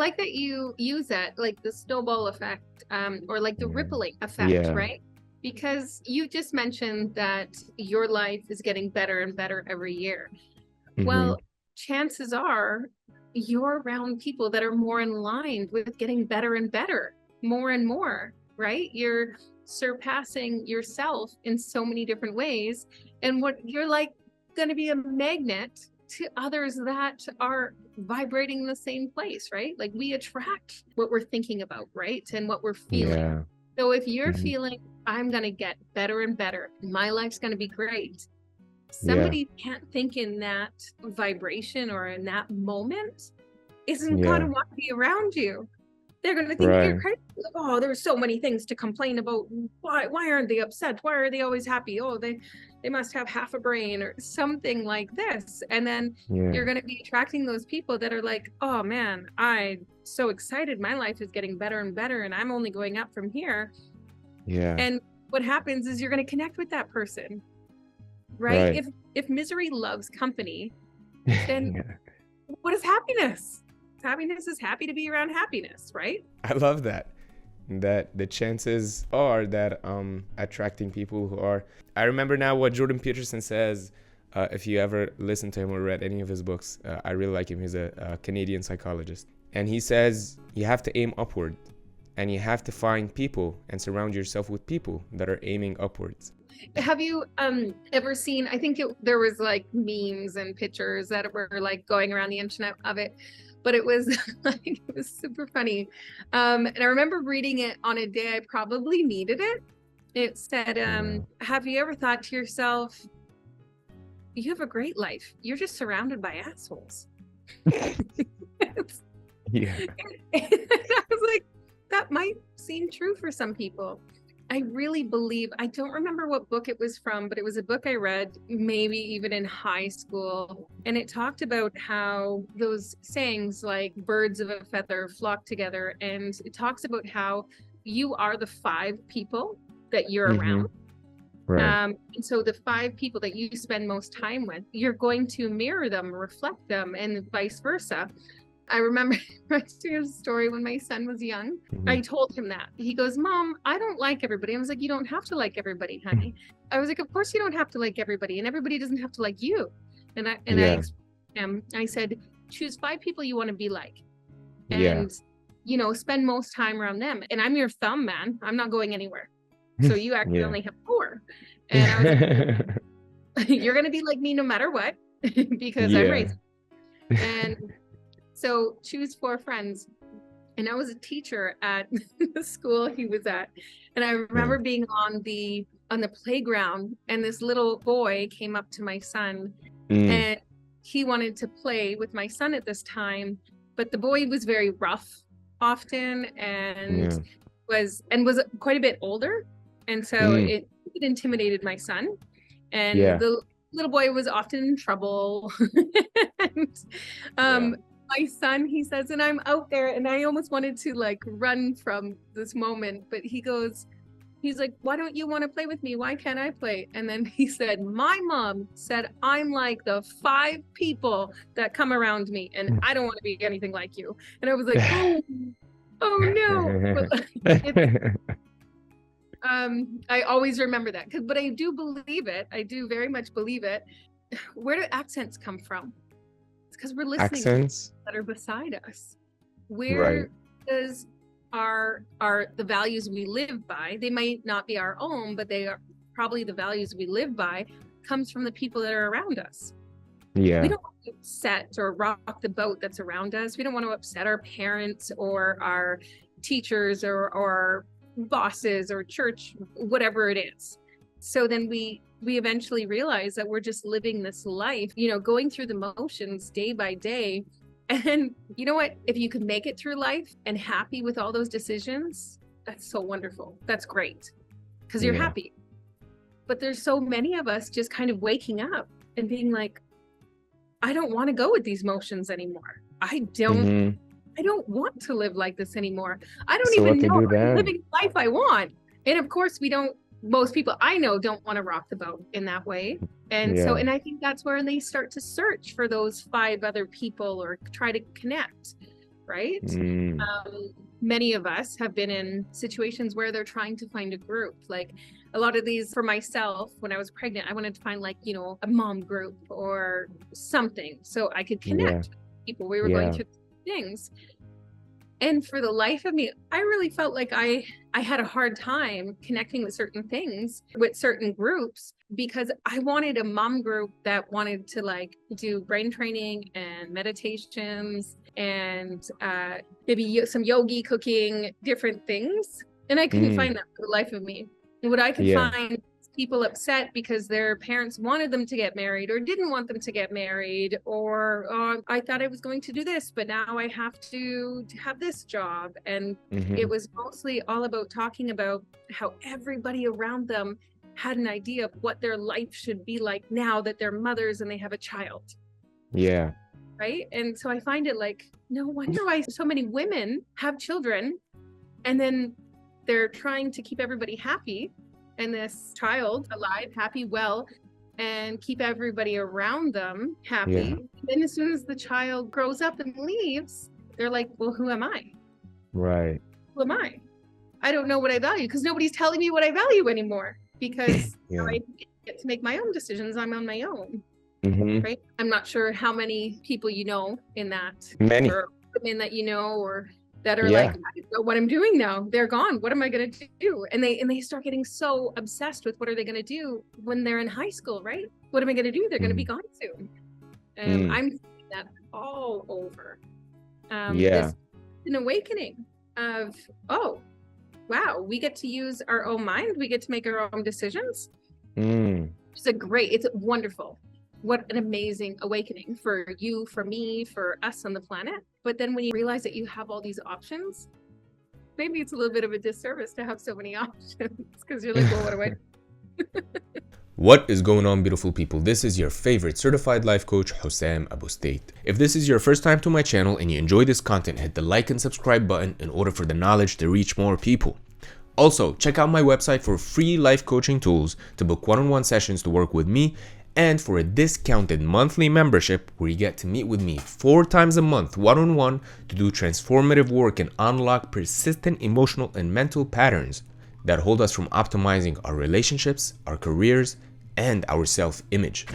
like that you use that, like the snowball effect, or like the rippling effect, Yeah. right? Because you just mentioned that your life is getting better and better every year. Hmm. Well, chances are you're around people that are more in line with getting better and better, more and more, right? You're surpassing yourself in so many different ways. And what you're like going to be a magnet to others that are vibrating in the same place, right? Like we attract what we're thinking about, right? And what we're feeling. Yeah. So if you're Hmm. feeling, I'm going to get better and better, my life's going to be great, Yeah. somebody can't think in that vibration or in that moment isn't going to Yeah. want to be around you. They're going to think you're Right. crazy. Like, oh, there's so many things to complain about. Why aren't they upset? Why are they always happy? Oh, they must have half a brain or something like this. And then you're Yeah. going to be attracting those people that are like, oh man, I'm so excited. My life is getting better and better, and I'm only going up from here. Yeah. And what happens is you're going to connect with that person, right? Right. If misery loves company, then Yeah. what is happiness? Happiness is happy to be around happiness, right? I love that. That the chances are that attracting people who are. I remember now what Jordan Peterson says. If you ever listen to him or read any of his books, I really like him. He's a Canadian psychologist, and he says you have to aim upward, and you have to find people and surround yourself with people that are aiming upwards. Have you ever seen, I think there was like memes and pictures that were like going around the internet of it, but it was like it was super funny. And I remember reading it on a day I probably needed it. It said, Yeah. have you ever thought to yourself, you have a great life, you're just surrounded by assholes? Yeah. I was like, that might seem true for some people. I really believe, I don't remember what book it was from, but it was a book I read, maybe even in high school. And it talked about how those sayings like birds of a feather flock together. And it talks about how you are the 5 people that you're Mm-hmm. around. Right. And so the 5 people that you spend most time with, you're going to mirror them, reflect them, and vice versa. I remember a story when my son was young. Mm-hmm. I told him that. He goes, Mom, I don't like everybody. I was like, you don't have to like everybody, honey. I was like, of course you don't have to like everybody, and everybody doesn't have to like you. And Yeah. I said, choose 5 people you want to be like, Yeah. and spend most time around them. And I'm your thumb, man. I'm not going anywhere. So you actually Yeah. only have 4. And I was like, you're gonna be like me no matter what, because I'm Yeah. raising. And so choose 4 friends. And I was a teacher at the school he was at. And I Yeah. remember being on the playground, and this little boy came up to my son, Mm. and he wanted to play with my son at this time, but the boy was very rough often, and Yeah. was quite a bit older. And so Mm. it intimidated my son. And Yeah. the little boy was often in trouble. And Yeah. my son, he says, and I'm out there, and I almost wanted to like run from this moment, but he's like, why don't you want to play with me? Why can't I play? And then he said, my mom said I'm like the 5 people that come around me, and I don't want to be anything like you. And I was like, oh no. But it's I always remember that, but I do believe it. I do very much believe it. Where do accents come from? It's because we're listening to people Accents. that are beside us. Right. Where does our the values we live by, they might not be our own, but they are probably the values we live by, comes from the people that are around us. We Yeah. don't want to upset or rock the boat that's around us. We don't want to upset our parents or our teachers or bosses or church, whatever it is. So then we eventually realize that we're just living this life, going through the motions day by day. And you know what? If you can make it through life and happy with all those decisions, that's so wonderful. That's great, because you're Yeah. happy. But there's so many of us just kind of waking up and being like, I don't want to go with these motions anymore. I don't Mm-hmm. want to live like this anymore. I don't So what even to know do if I'm then? living the life I want. And of course, most people I know don't want to rock the boat in that way. And so, Yeah. and I think that's where they start to search for those 5 other people or try to connect. right? Mm. Many of us have been in situations where they're trying to find a group. Like a lot of these, for myself, when I was pregnant, I wanted to find like, you know, a mom group or something so I could Yeah. connect with people. We were going Yeah. through things. And for the life of me, I really felt like I had a hard time connecting with certain things, with certain groups, because I wanted a mom group that wanted to like do brain training and meditations and maybe some yogi, cooking, different things. And I couldn't Mm. find that for the life of me. And what I could Yeah. find people upset because their parents wanted them to get married or didn't want them to get married, or I thought I was going to do this, but now I have to have this job. And it Mm-hmm. was mostly all about talking about how everybody around them had an idea of what their life should be like now that they're mothers and they have a child. Yeah. Right. And so I find it like, no wonder why so many women have children and then they're trying to keep everybody happy and this child alive, happy, well, and keep everybody around them happy. Yeah. Then as soon as the child grows up and leaves, they're like, well, who am I? Right. Who am I? I don't know what I value because nobody's telling me what I value anymore because Yeah. I get to make my own decisions. I'm on my own. Mm-hmm. Right. I'm not sure how many people you know in that, Many. or women that you know, or that are Yeah. like, I don't know what I'm doing now. They're gone. What am I going to do? And they start getting so obsessed with what are they going to do when they're in high school, right? What am I going to do? They're going to be gone soon. I'm seeing that all over. Yeah. This an awakening of, oh, wow, we get to use our own mind. We get to make our own decisions. It's wonderful. What an amazing awakening for you, for me, for us on the planet. But then when you realize that you have all these options, maybe it's a little bit of a disservice to have so many options because you're like, well, what do I do? What is going on, beautiful people? This is your favorite certified life coach, Hussam Abu State. If this is your first time to my channel and you enjoy this content, hit the like and subscribe button in order for the knowledge to reach more people. Also, check out my website for free life coaching tools to book one-on-one sessions to work with me, and for a discounted monthly membership where you get to meet with me 4 times a month one-on-one to do transformative work and unlock persistent emotional and mental patterns that hold us from optimizing our relationships, our careers, and our self-image.